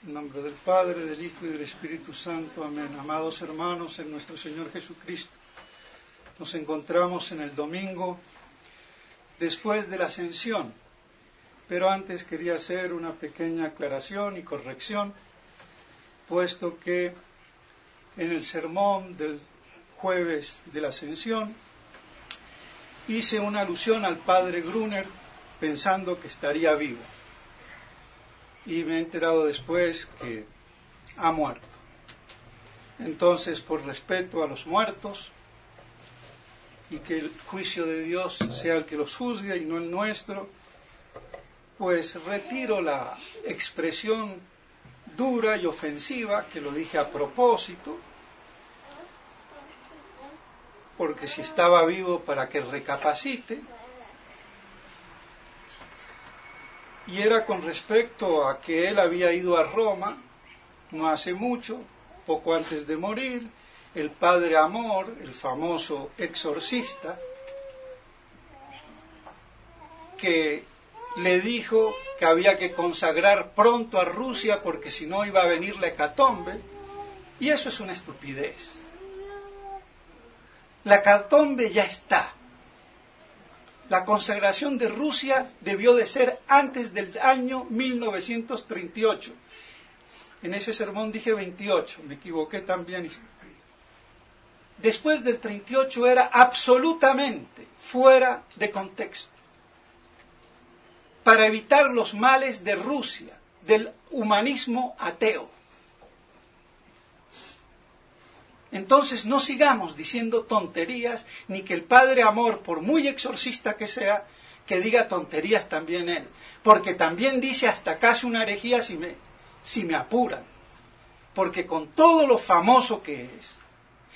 En nombre del Padre, del Hijo y del Espíritu Santo. Amén. Amados hermanos, en nuestro Señor Jesucristo, nos encontramos en el domingo después de la Ascensión. Pero antes quería hacer una pequeña aclaración y corrección, puesto que en el sermón del jueves de la Ascensión hice una alusión al padre Gruner pensando que estaría vivo. Y me he enterado después que ha muerto. Entonces, por respeto a los muertos, y que el juicio de Dios sea el que los juzgue y no el nuestro, pues retiro la expresión dura y ofensiva, que lo dije a propósito, porque si estaba vivo para que recapacite, y era con respecto a que él había ido a Roma no hace mucho, poco antes de morir, el padre Amor, el famoso exorcista, que le dijo que había que consagrar pronto a Rusia porque si no iba a venir la hecatombe, y eso es una estupidez. La hecatombe ya está. La consagración de Rusia debió de ser antes del año 1938. En ese sermón dije 28, me equivoqué también. Después del 38 era absolutamente fuera de contexto. Para evitar los males de Rusia, del humanismo ateo. Entonces no sigamos diciendo tonterías, ni que el padre Amor, por muy exorcista que sea, que diga tonterías también él. Porque también dice hasta casi una herejía si me apuran. Porque con todo lo famoso que es,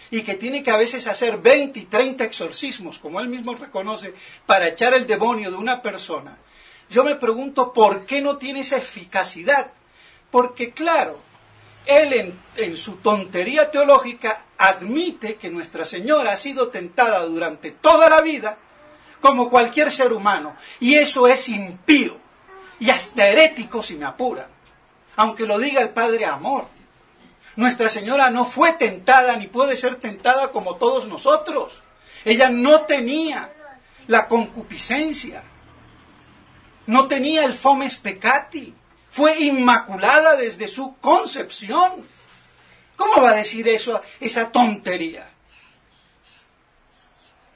y que tiene que a veces hacer 20 y 30 exorcismos, como él mismo reconoce, para echar el demonio de una persona, yo me pregunto por qué no tiene esa eficacidad. Porque claro, él en su tontería teológica admite que Nuestra Señora ha sido tentada durante toda la vida como cualquier ser humano, y eso es impío y hasta herético si me apuran, aunque lo diga el padre Amor. Nuestra Señora no fue tentada ni puede ser tentada como todos nosotros. Ella no tenía la concupiscencia, no tenía el fomes peccati. Fue inmaculada desde su concepción. ¿Cómo va a decir eso, esa tontería?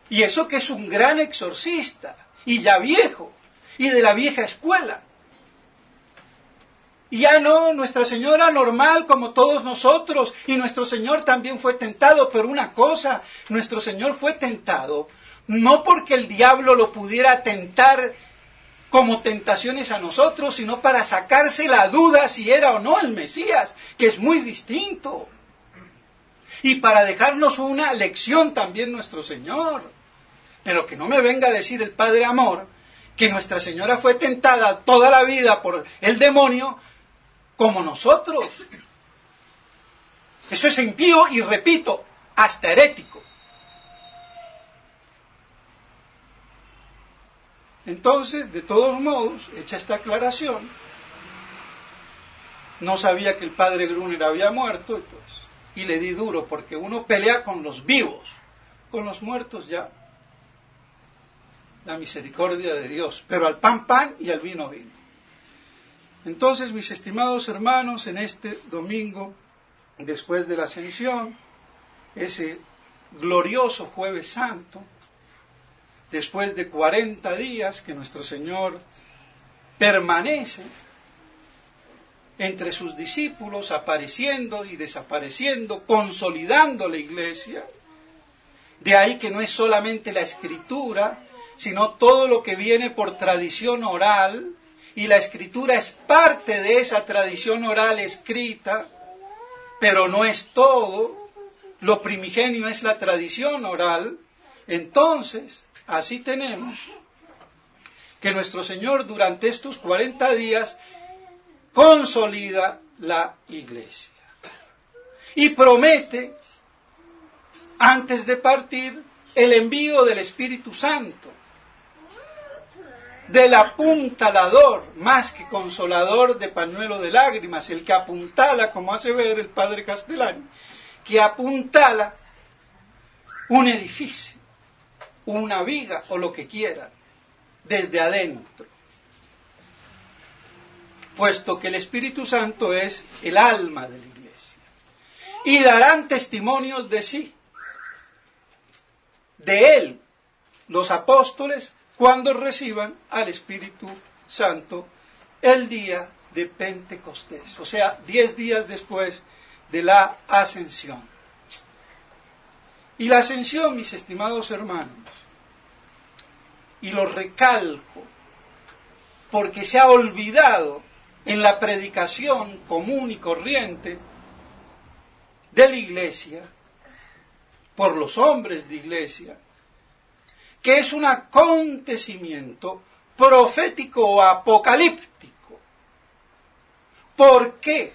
Y eso que es un gran exorcista, y ya viejo, y de la vieja escuela. Y ya no, Nuestra Señora normal como todos nosotros, y nuestro Señor también fue tentado, pero una cosa, nuestro Señor fue tentado, no porque el diablo lo pudiera tentar como tentaciones a nosotros, sino para sacarse la duda si era o no el Mesías, que es muy distinto. Y para dejarnos una lección también nuestro Señor. Pero que no me venga a decir el Padre Amor que Nuestra Señora fue tentada toda la vida por el demonio como nosotros. Eso es impío y, repito, hasta herético. Entonces, de todos modos, hecha esta aclaración, no sabía que el padre Gruner había muerto, y le di duro, porque uno pelea con los vivos, con los muertos ya, la misericordia de Dios, pero al pan pan y al vino vino. Entonces, mis estimados hermanos, en este domingo, después de la Ascensión, ese glorioso Jueves Santo, después de 40 días que nuestro Señor permanece entre sus discípulos, apareciendo y desapareciendo, consolidando la iglesia. De ahí que no es solamente la escritura, sino todo lo que viene por tradición oral, y la escritura es parte de esa tradición oral escrita, pero no es todo. Lo primigenio es la tradición oral. Entonces, así tenemos que nuestro Señor durante estos 40 días consolida la iglesia y promete, antes de partir, el envío del Espíritu Santo. del apuntalador, más que consolador de pañuelo de lágrimas, el que apuntala, como hace ver el padre Castellani, que apuntala un edificio, una viga o lo que quieran, desde adentro, puesto que el Espíritu Santo es el alma de la Iglesia, y darán testimonios de sí, de Él, los apóstoles, cuando reciban al Espíritu Santo el día de Pentecostés, o sea, 10 días después de la ascensión. Y la ascensión, mis estimados hermanos, y lo recalco, porque se ha olvidado en la predicación común y corriente de la Iglesia, por los hombres de Iglesia, que es un acontecimiento profético o apocalíptico. ¿Por qué?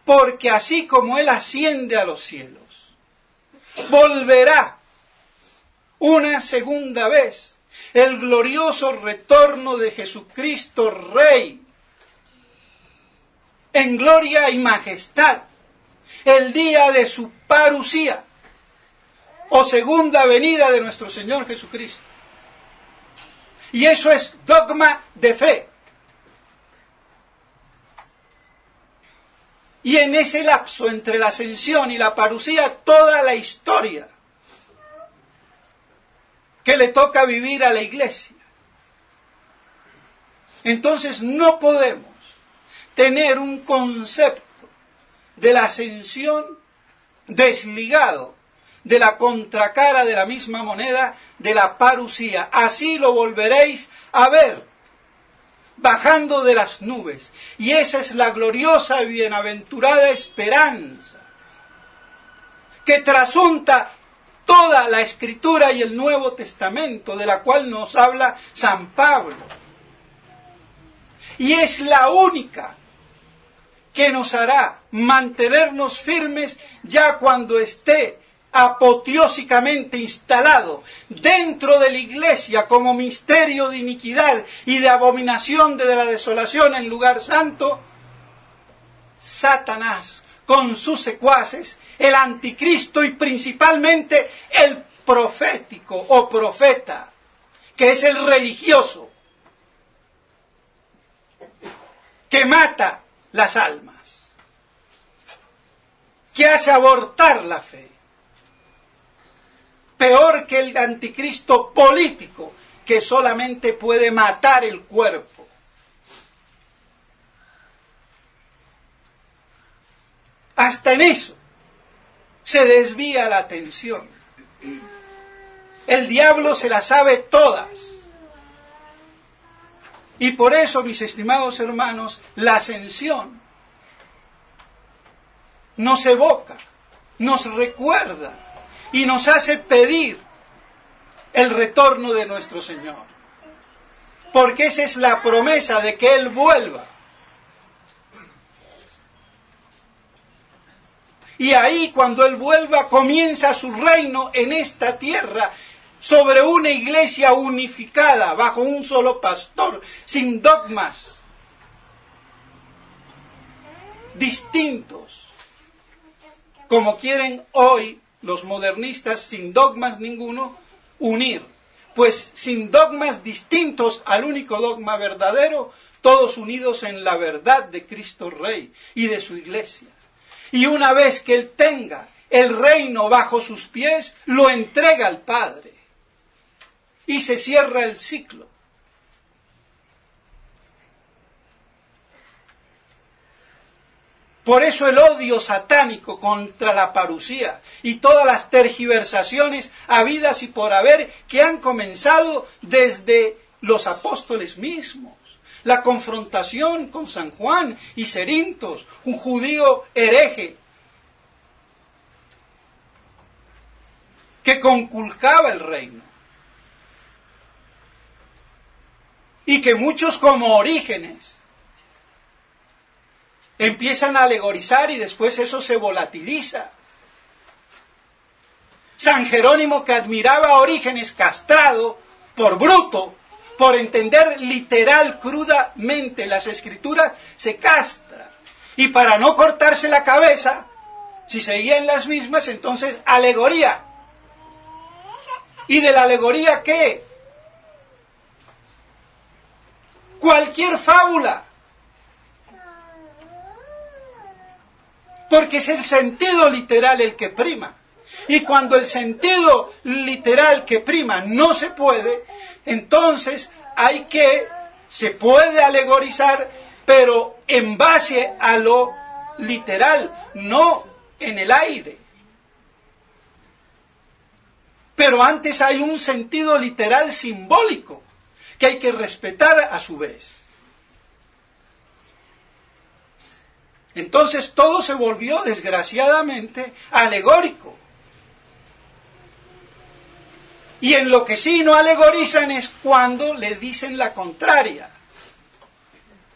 Porque así como Él asciende a los cielos, volverá una segunda vez el glorioso retorno de Jesucristo Rey, en gloria y majestad, el día de su parusía, o segunda venida de nuestro Señor Jesucristo. Y eso es dogma de fe. Y en ese lapso entre la ascensión y la parusía, toda la historia que le toca vivir a la Iglesia. Entonces no podemos tener un concepto de la ascensión desligado de la contracara de la misma moneda de la parusía. Así lo volveréis a ver, bajando de las nubes. Y esa es la gloriosa y bienaventurada esperanza que trasunta toda la Escritura y el Nuevo Testamento, de la cual nos habla San Pablo. Y es la única que nos hará mantenernos firmes ya cuando esté apoteósicamente instalado dentro de la Iglesia como misterio de iniquidad y de abominación de la desolación en lugar santo, Satanás con sus secuaces, el anticristo y principalmente el profético o profeta, que es el religioso, que mata las almas, que hace abortar la fe. Peor que el anticristo político, que solamente puede matar el cuerpo. Hasta en eso se desvía la atención. El diablo se las sabe todas. Y por eso, mis estimados hermanos, la ascensión nos evoca, nos recuerda y nos hace pedir el retorno de nuestro Señor. Porque esa es la promesa de que Él vuelva. Y ahí, cuando Él vuelva, comienza su reino en esta tierra, sobre una iglesia unificada, bajo un solo pastor, sin dogmas distintos, como quieren hoy los modernistas, sin dogmas ninguno, unir. Pues sin dogmas distintos al único dogma verdadero, todos unidos en la verdad de Cristo Rey y de su iglesia. Y una vez que Él tenga el reino bajo sus pies, lo entrega al Padre. Y se cierra el ciclo. Por eso el odio satánico contra la parusía y todas las tergiversaciones habidas y por haber que han comenzado desde los apóstoles mismos. La confrontación con San Juan y Cerintos, un judío hereje que conculcaba el reino. Y que muchos como Orígenes empiezan a alegorizar y después eso se volatiliza. San Jerónimo, que admiraba a Orígenes castrado por bruto, por entender literal, crudamente las Escrituras, se castra. Y para no cortarse la cabeza, si seguía en las mismas, entonces alegoría. ¿Y de la alegoría qué? Cualquier fábula. Porque es el sentido literal el que prima. Y cuando el sentido literal que prima no se puede, entonces se puede alegorizar, pero en base a lo literal, no en el aire. Pero antes hay un sentido literal simbólico que hay que respetar a su vez. Entonces todo se volvió desgraciadamente alegórico. Y en lo que sí no alegorizan es cuando le dicen la contraria.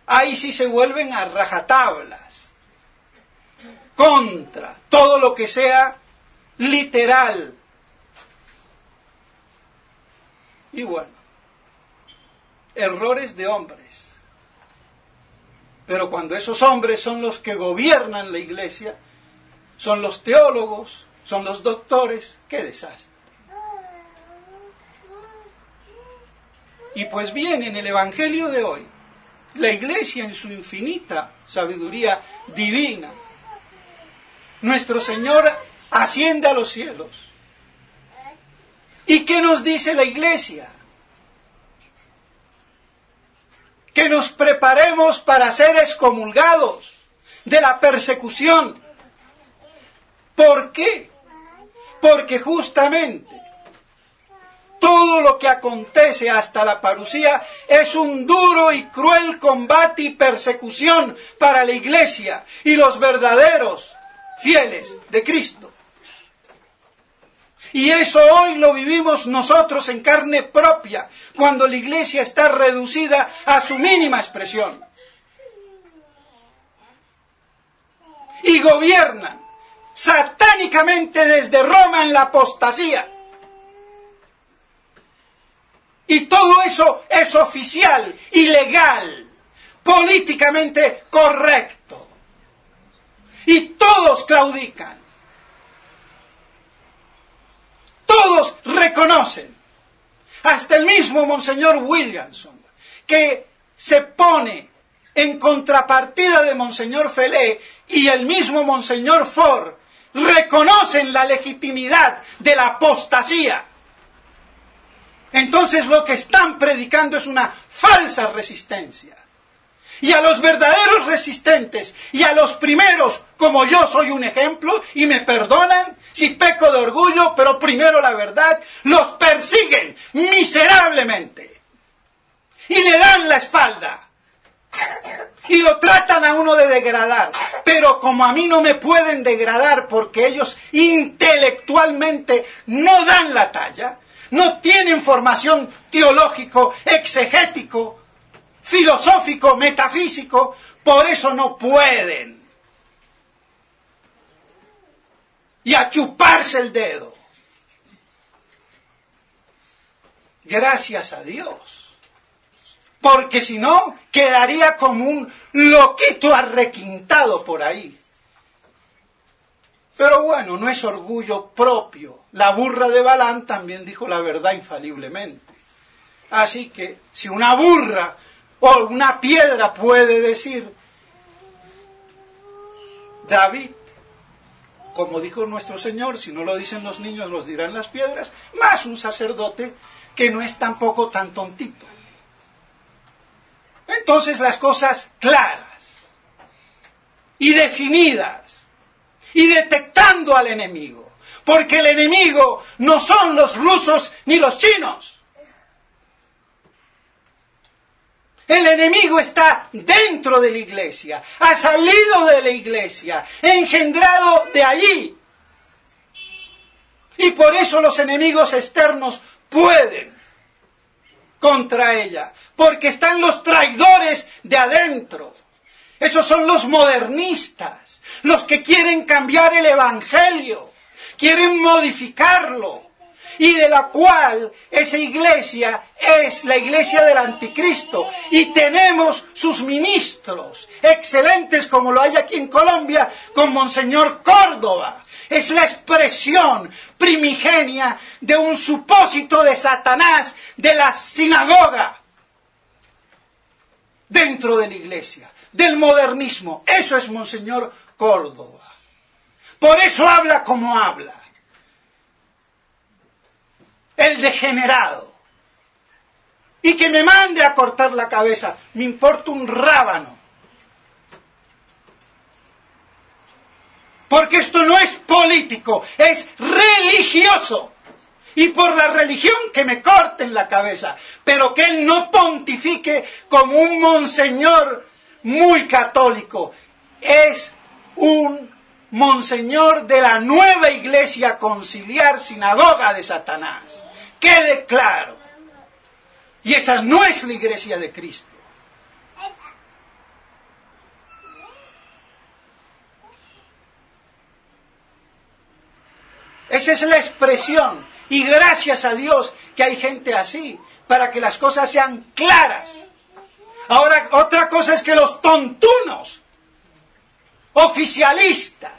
Ahí sí se vuelven a rajatablas, contra todo lo que sea literal. Y bueno, errores de hombres. Pero cuando esos hombres son los que gobiernan la iglesia, son los teólogos, son los doctores, ¡qué desastre! Y pues bien, en el Evangelio de hoy, la iglesia en su infinita sabiduría divina, nuestro Señor asciende a los cielos. ¿Y qué nos dice la iglesia? Que nos preparemos para ser excomulgados de la persecución. ¿Por qué? Porque justamente todo lo que acontece hasta la parusía es un duro y cruel combate y persecución para la iglesia y los verdaderos fieles de Cristo. Y eso hoy lo vivimos nosotros en carne propia, cuando la iglesia está reducida a su mínima expresión. Y gobiernan satánicamente desde Roma en la apostasía. Y todo eso es oficial y legal, políticamente correcto. Y todos claudican. Todos reconocen, hasta el mismo Monseñor Williamson, que se pone en contrapartida de Monseñor Felé, y el mismo Monseñor Ford, reconocen la legitimidad de la apostasía. Entonces lo que están predicando es una falsa resistencia. Y a los verdaderos resistentes, y a los primeros, como yo soy un ejemplo, y me perdonan si peco de orgullo, pero primero la verdad, los persiguen miserablemente. Y le dan la espalda. Y lo tratan a uno de degradar. Pero como a mí no me pueden degradar porque ellos intelectualmente no dan la talla, no tienen formación teológico, exegético, filosófico, metafísico, por eso no pueden. Y a chuparse el dedo. Gracias a Dios. Porque si no, quedaría como un loquito arrequintado por ahí. Pero bueno, no es orgullo propio. La burra de Balaam también dijo la verdad infaliblemente. Así que, si una burra o una piedra puede decir, David, como dijo nuestro Señor, si no lo dicen los niños, los dirán las piedras, más un sacerdote que no es tampoco tan tontito. Entonces las cosas claras y definidas y detectando al enemigo, porque el enemigo no son los rusos ni los chinos. El enemigo está dentro de la iglesia, ha salido de la iglesia, engendrado de allí. Y por eso los enemigos externos pueden contra ella, porque están los traidores de adentro. Esos son los modernistas, los que quieren cambiar el evangelio, quieren modificarlo. y de la cual esa iglesia es la iglesia del anticristo, y tenemos sus ministros excelentes como lo hay aquí en Colombia con Monseñor Córdoba. Es la expresión primigenia de un supósito de Satanás de la sinagoga dentro de la iglesia, del modernismo. Eso es Monseñor Córdoba. Por eso habla como habla. El degenerado. Y que me mande a cortar la cabeza, me importa un rábano. Porque esto no es político, es religioso. Y por la religión que me corten la cabeza, pero que él no pontifique como un monseñor muy católico. Es un monseñor de la nueva iglesia conciliar, sinagoga de Satanás. Quede claro. Y esa no es la iglesia de Cristo. Esa es la expresión, y gracias a Dios que hay gente así, para que las cosas sean claras. Ahora, otra cosa es que los tontunos, oficialistas,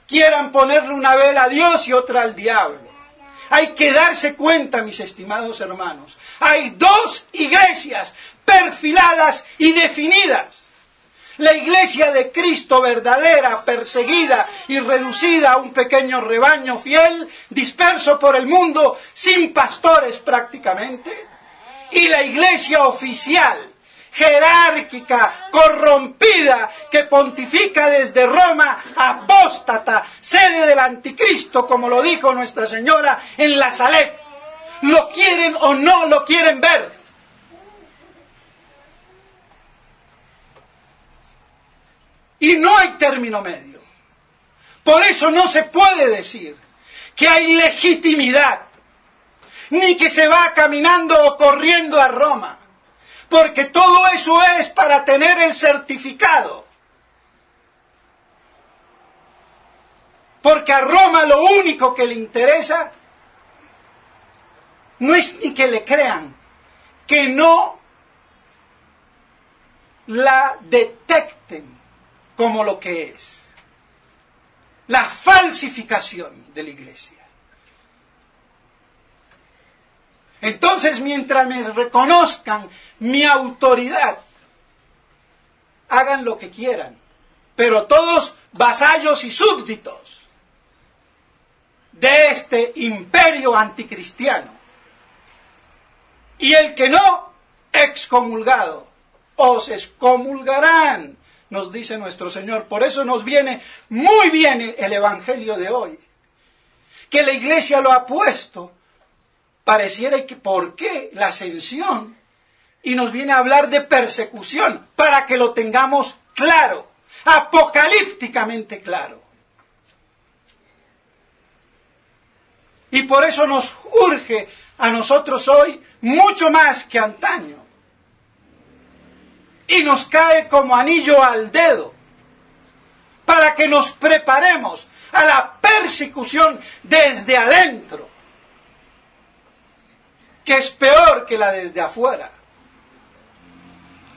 quieran ponerle una vela a Dios y otra al diablo. Hay que darse cuenta, mis estimados hermanos, hay dos iglesias perfiladas y definidas. La iglesia de Cristo verdadera, perseguida y reducida a un pequeño rebaño fiel, disperso por el mundo, sin pastores prácticamente. Y la iglesia oficial, jerárquica, corrompida, que pontifica desde Roma, apóstata, sede del anticristo, como lo dijo Nuestra Señora en la Salet. ¿Lo quieren o no lo quieren ver? Y no hay término medio. Por eso no se puede decir que hay legitimidad, ni que se va caminando o corriendo a Roma, porque todo eso es para tener el certificado. Porque a Roma lo único que le interesa no es ni que le crean, que no la detecten como lo que es la falsificación de la iglesia. Entonces, mientras me reconozcan mi autoridad, hagan lo que quieran, pero todos vasallos y súbditos de este imperio anticristiano. Y el que no, excomulgado, os excomulgarán, nos dice nuestro Señor. Por eso nos viene muy bien el Evangelio de hoy, que la iglesia lo ha puesto, pareciera que ¿por qué la ascensión? Y nos viene a hablar de persecución, para que lo tengamos claro, apocalípticamente claro. Y por eso nos urge a nosotros hoy mucho más que antaño. Y nos cae como anillo al dedo, para que nos preparemos a la persecución desde adentro, que es peor que la desde afuera.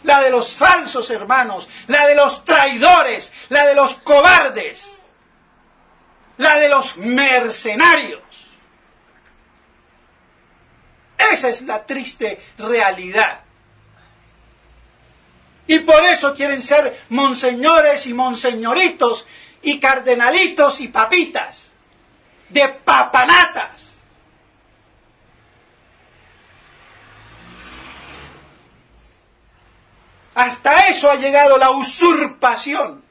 La de los falsos hermanos, la de los traidores, la de los cobardes, la de los mercenarios. Esa es la triste realidad. Y por eso quieren ser monseñores y monseñoritos y cardenalitos y papitas, de papanatas. Hasta eso ha llegado la usurpación.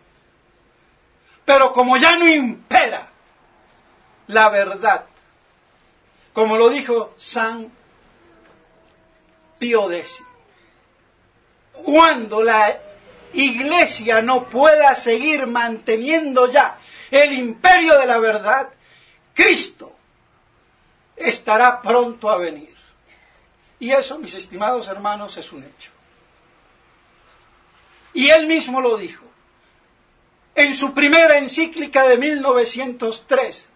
Pero como ya no impera la verdad, como lo dijo San Pío X, cuando la iglesia no pueda seguir manteniendo ya el imperio de la verdad, Cristo estará pronto a venir. Y eso, mis estimados hermanos, es un hecho. Y él mismo lo dijo en su primera encíclica de 1903,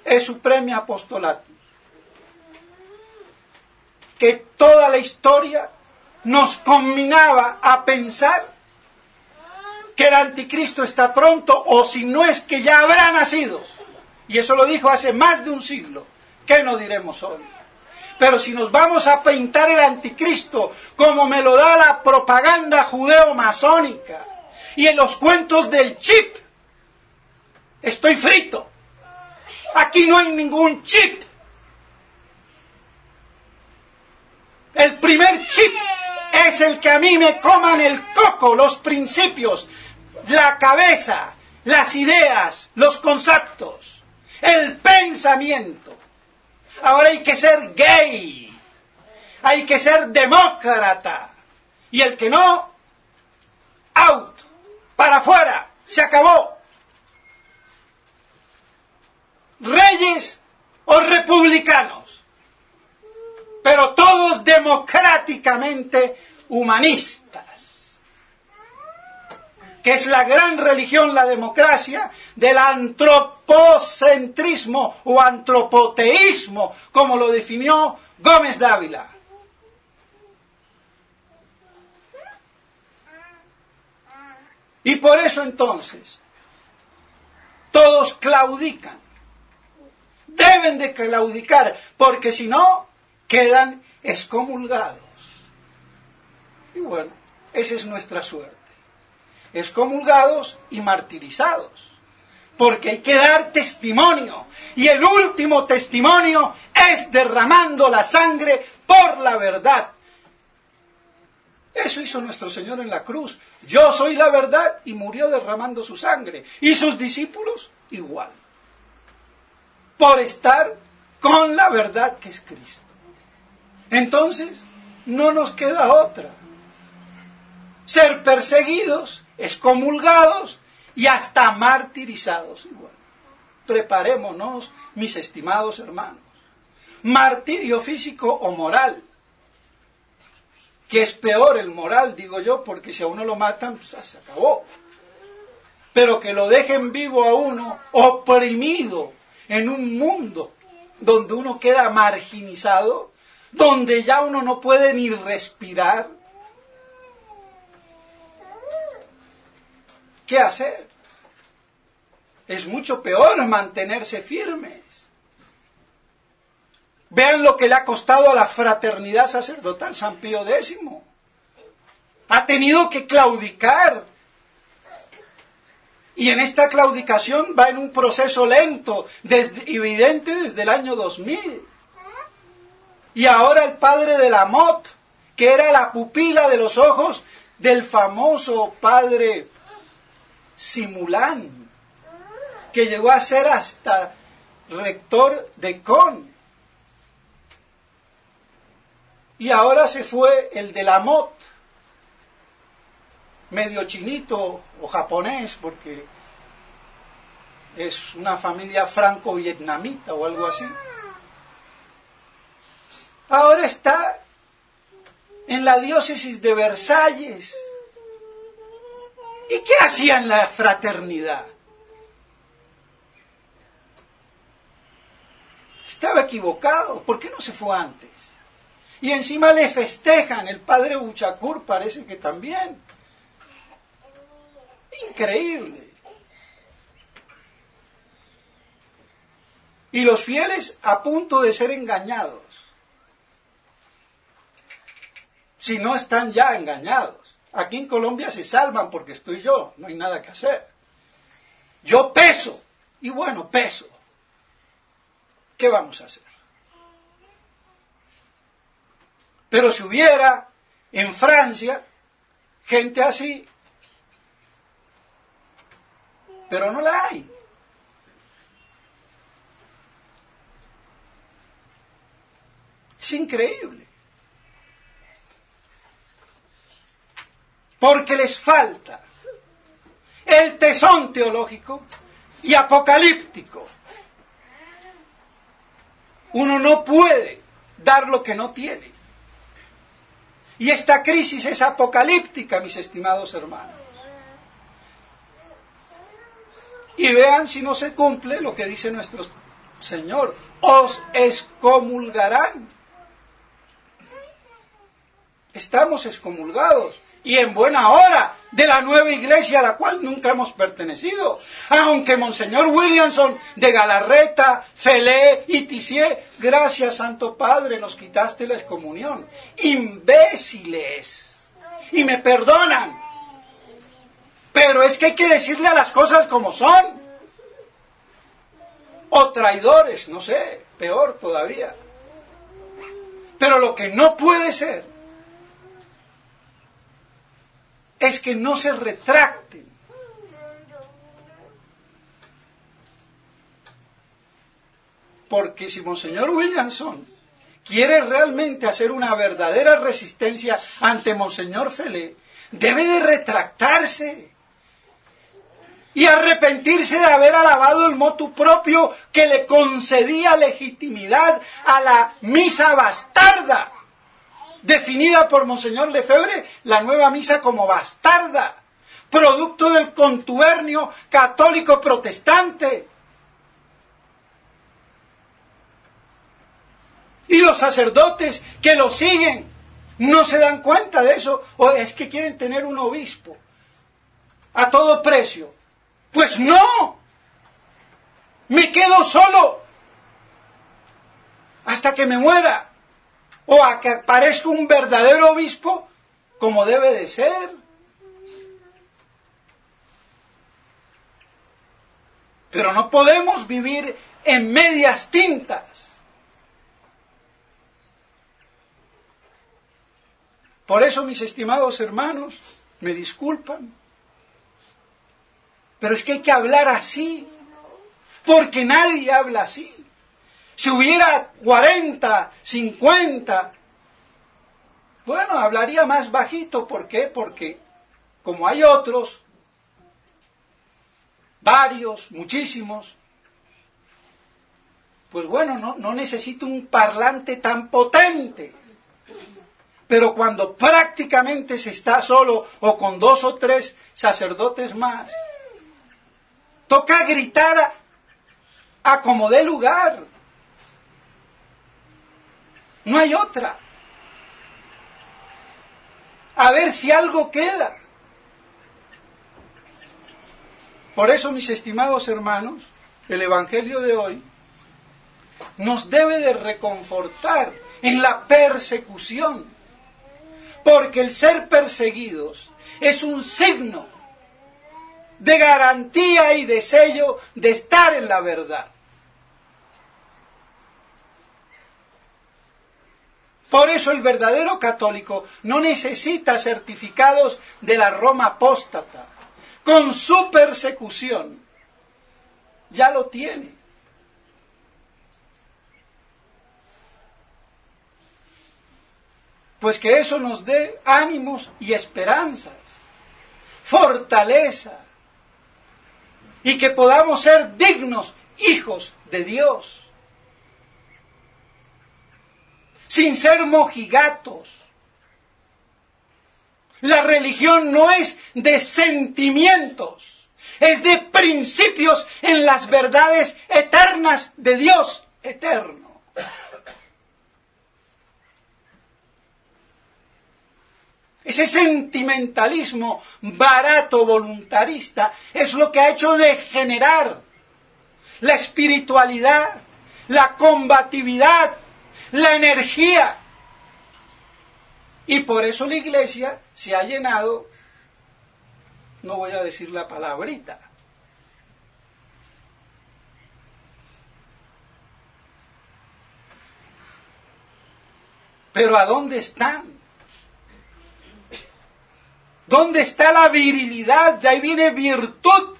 es Supremi Apostolati, que toda la historia nos conminaba a pensar que el anticristo está pronto, o si no es que ya habrá nacido. Y eso lo dijo hace más de un siglo. ¿Qué no diremos hoy? Pero si nos vamos a pintar el anticristo como me lo da la propaganda judeo-masónica y en los cuentos del chip, estoy frito. Aquí no hay ningún chip. El primer chip es el que a mí me coman el coco, los principios, la cabeza, las ideas, los conceptos, el pensamiento. Ahora hay que ser gay, hay que ser demócrata, y el que no, out, para afuera, se acabó. Reyes o republicanos, pero todos democráticamente humanistas, que es la gran religión, la democracia, del antropocentrismo o antropoteísmo, como lo definió Gómez Dávila. Y por eso entonces, todos claudican. Deben de claudicar, porque si no, quedan excomulgados. Y bueno, esa es nuestra suerte. Excomulgados y martirizados. Porque hay que dar testimonio. Y el último testimonio es derramando la sangre por la verdad. Eso hizo nuestro Señor en la cruz. Yo soy la verdad, y murió derramando su sangre. Y sus discípulos igual. Por estar con la verdad que es Cristo. Entonces, no nos queda otra. Ser perseguidos, excomulgados y hasta martirizados igual. Preparémonos, mis estimados hermanos. Martirio físico o moral. Que es peor el moral, digo yo, porque si a uno lo matan, pues se acabó. Pero que lo dejen vivo a uno, oprimido, en un mundo donde uno queda marginizado, donde ya uno no puede ni respirar. ¿Qué hacer? Es mucho peor mantenerse firmes. Vean lo que le ha costado a la fraternidad sacerdotal San Pío X. Ha tenido que claudicar. Y en esta claudicación va en un proceso lento, evidente desde el año 2000. Y ahora el padre de Lamotte, que era la pupila de los ojos del famoso padre Simulán, que llegó a ser hasta rector de CON. Y ahora se fue el de Lamotte, medio chinito o japonés, porque es una familia franco-vietnamita o algo así. Ahora está en la diócesis de Versalles. ¿Y qué hacía en la fraternidad? Estaba equivocado. ¿Por qué no se fue antes? Y encima le festejan. El padre Buchacur parece que también. Increíble. Y los fieles a punto de ser engañados. Si no están ya engañados. Aquí en Colombia se salvan porque estoy yo, no hay nada que hacer. Yo peso, y bueno, peso. ¿Qué vamos a hacer? Pero si hubiera en Francia gente así, pero no la hay. Es increíble. Porque les falta el tesón teológico y apocalíptico. Uno no puede dar lo que no tiene. Y esta crisis es apocalíptica, mis estimados hermanos. Y vean si no se cumple lo que dice nuestro Señor, os excomulgarán. Estamos excomulgados, y en buena hora, de la nueva iglesia a la cual nunca hemos pertenecido. Aunque Monseñor Williamson de Galarreta, Felé y Tissier, gracias Santo Padre, nos quitaste la excomunión. Imbéciles. Y me perdonan. Pero es que hay que decirle a las cosas como son. O traidores, no sé, peor todavía. Pero lo que no puede ser es que no se retracten. Porque si Monseñor Williamson quiere realmente hacer una verdadera resistencia ante Monseñor Felé, debe de retractarse y arrepentirse de haber alabado el motu propio que le concedía legitimidad a la misa bastarda, definida por Monseñor Lefebvre, la nueva misa como bastarda, producto del contubernio católico protestante. Y los sacerdotes que lo siguen no se dan cuenta de eso, o es que quieren tener un obispo a todo precio. Pues no, me quedo solo hasta que me muera, o a que aparezca un verdadero obispo como debe de ser. Pero no podemos vivir en medias tintas. Por eso, mis estimados hermanos, me disculpan, pero es que hay que hablar así, porque nadie habla así. Si hubiera 40, 50, bueno, hablaría más bajito. ¿Por qué? Porque como hay otros, varios, muchísimos, pues bueno, no necesito un parlante tan potente. Pero cuando prácticamente se está solo o con 2 o 3 sacerdotes más, toca gritar a como dé lugar. No hay otra. A ver si algo queda. Por eso, mis estimados hermanos, el Evangelio de hoy nos debe de reconfortar en la persecución, porque el ser perseguidos es un signo de garantía y de sello de estar en la verdad. Por eso el verdadero católico no necesita certificados de la Roma apóstata. Con su persecución ya lo tiene. Pues que eso nos dé ánimos y esperanzas, fortaleza, y que podamos ser dignos hijos de Dios, sin ser mojigatos. La religión no es de sentimientos, es de principios en las verdades eternas de Dios eterno. Ese sentimentalismo barato, voluntarista, es lo que ha hecho degenerar la espiritualidad, la combatividad, la energía. Y por eso la Iglesia se ha llenado, no voy a decir la palabrita, pero ¿a dónde están? ¿Dónde está la virilidad? De ahí viene virtud.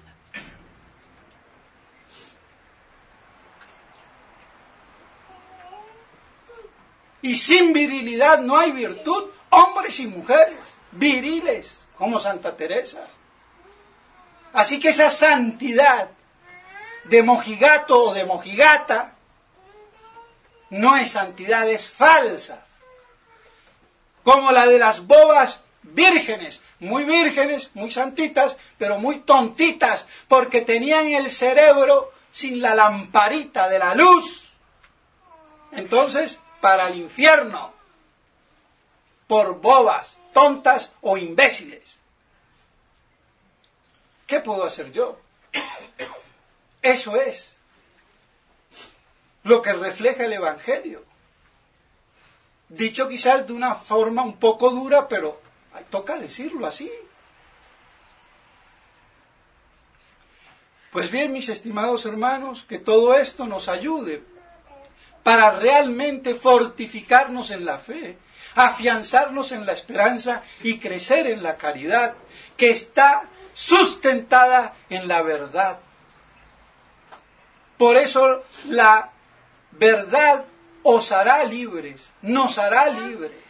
Y sin virilidad no hay virtud. Hombres y mujeres viriles, como Santa Teresa. Así que esa santidad de mojigato o de mojigata no es santidad, es falsa. Como la de las bobas vírgenes, muy santitas, pero muy tontitas, porque tenían el cerebro sin la lamparita de la luz, entonces para el infierno, por bobas, tontas o imbéciles. ¿Qué puedo hacer yo? Eso es lo que refleja el Evangelio. Dicho quizás de una forma un poco dura, pero toca decirlo así. Pues bien, mis estimados hermanos, que todo esto nos ayude para realmente fortificarnos en la fe, afianzarnos en la esperanza y crecer en la caridad, que está sustentada en la verdad. Por eso la verdad os hará libres, nos hará libres.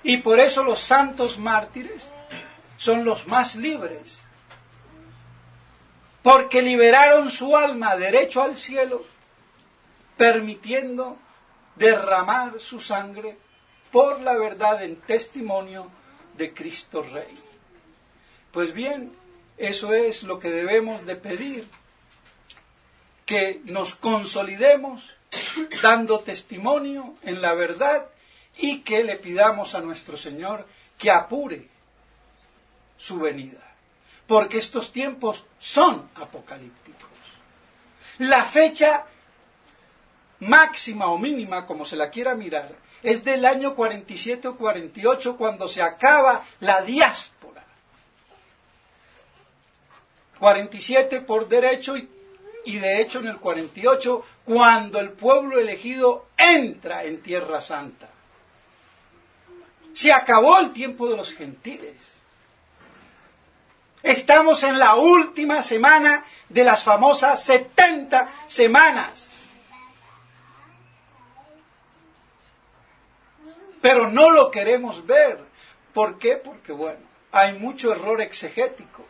Y por eso los santos mártires son los más libres, porque liberaron su alma derecho al cielo, permitiendo derramar su sangre por la verdad en testimonio de Cristo Rey. Pues bien, eso es lo que debemos de pedir, que nos consolidemos dando testimonio en la verdad y que le pidamos a nuestro Señor que apure su venida, porque estos tiempos son apocalípticos. La fecha máxima o mínima, como se la quiera mirar, es del año 47 o 48, cuando se acaba la diáspora. 47 por derecho y de hecho en el 48, cuando el pueblo elegido entra en Tierra Santa. Se acabó el tiempo de los gentiles. Estamos en la última semana de las famosas 70 semanas. Pero no lo queremos ver. ¿Por qué? Porque, bueno, hay mucho error exegético.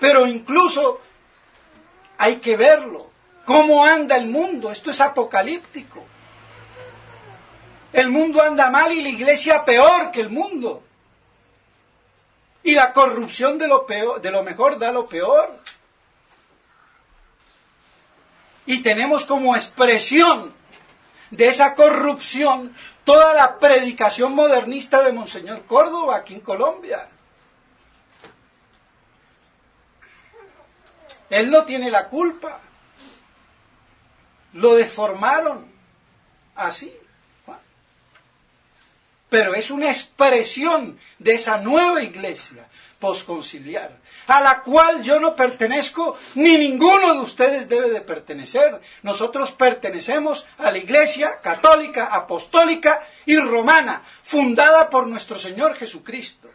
Pero incluso hay que verlo. ¿Cómo anda el mundo? Esto es apocalíptico. El mundo anda mal y la iglesia peor que el mundo. Y la corrupción de lo peor, de lo mejor da lo peor. Y tenemos como expresión de esa corrupción toda la predicación modernista de Monseñor Córdoba aquí en Colombia. Él no tiene la culpa. Lo deformaron así. Pero es una expresión de esa nueva iglesia posconciliar, a la cual yo no pertenezco, ni ninguno de ustedes debe de pertenecer. Nosotros pertenecemos a la iglesia católica, apostólica y romana, fundada por nuestro Señor Jesucristo.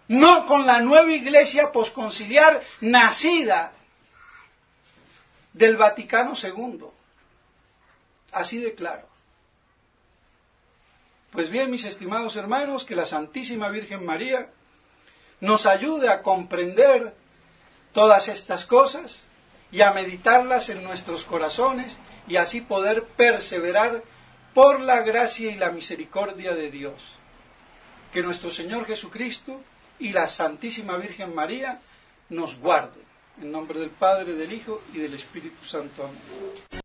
No con la nueva iglesia posconciliar nacida del Vaticano II. Así de claro. Pues bien, mis estimados hermanos, que la Santísima Virgen María nos ayude a comprender todas estas cosas y a meditarlas en nuestros corazones y así poder perseverar por la gracia y la misericordia de Dios. Que nuestro Señor Jesucristo y la Santísima Virgen María nos guarden. En nombre del Padre, del Hijo y del Espíritu Santo. Amén.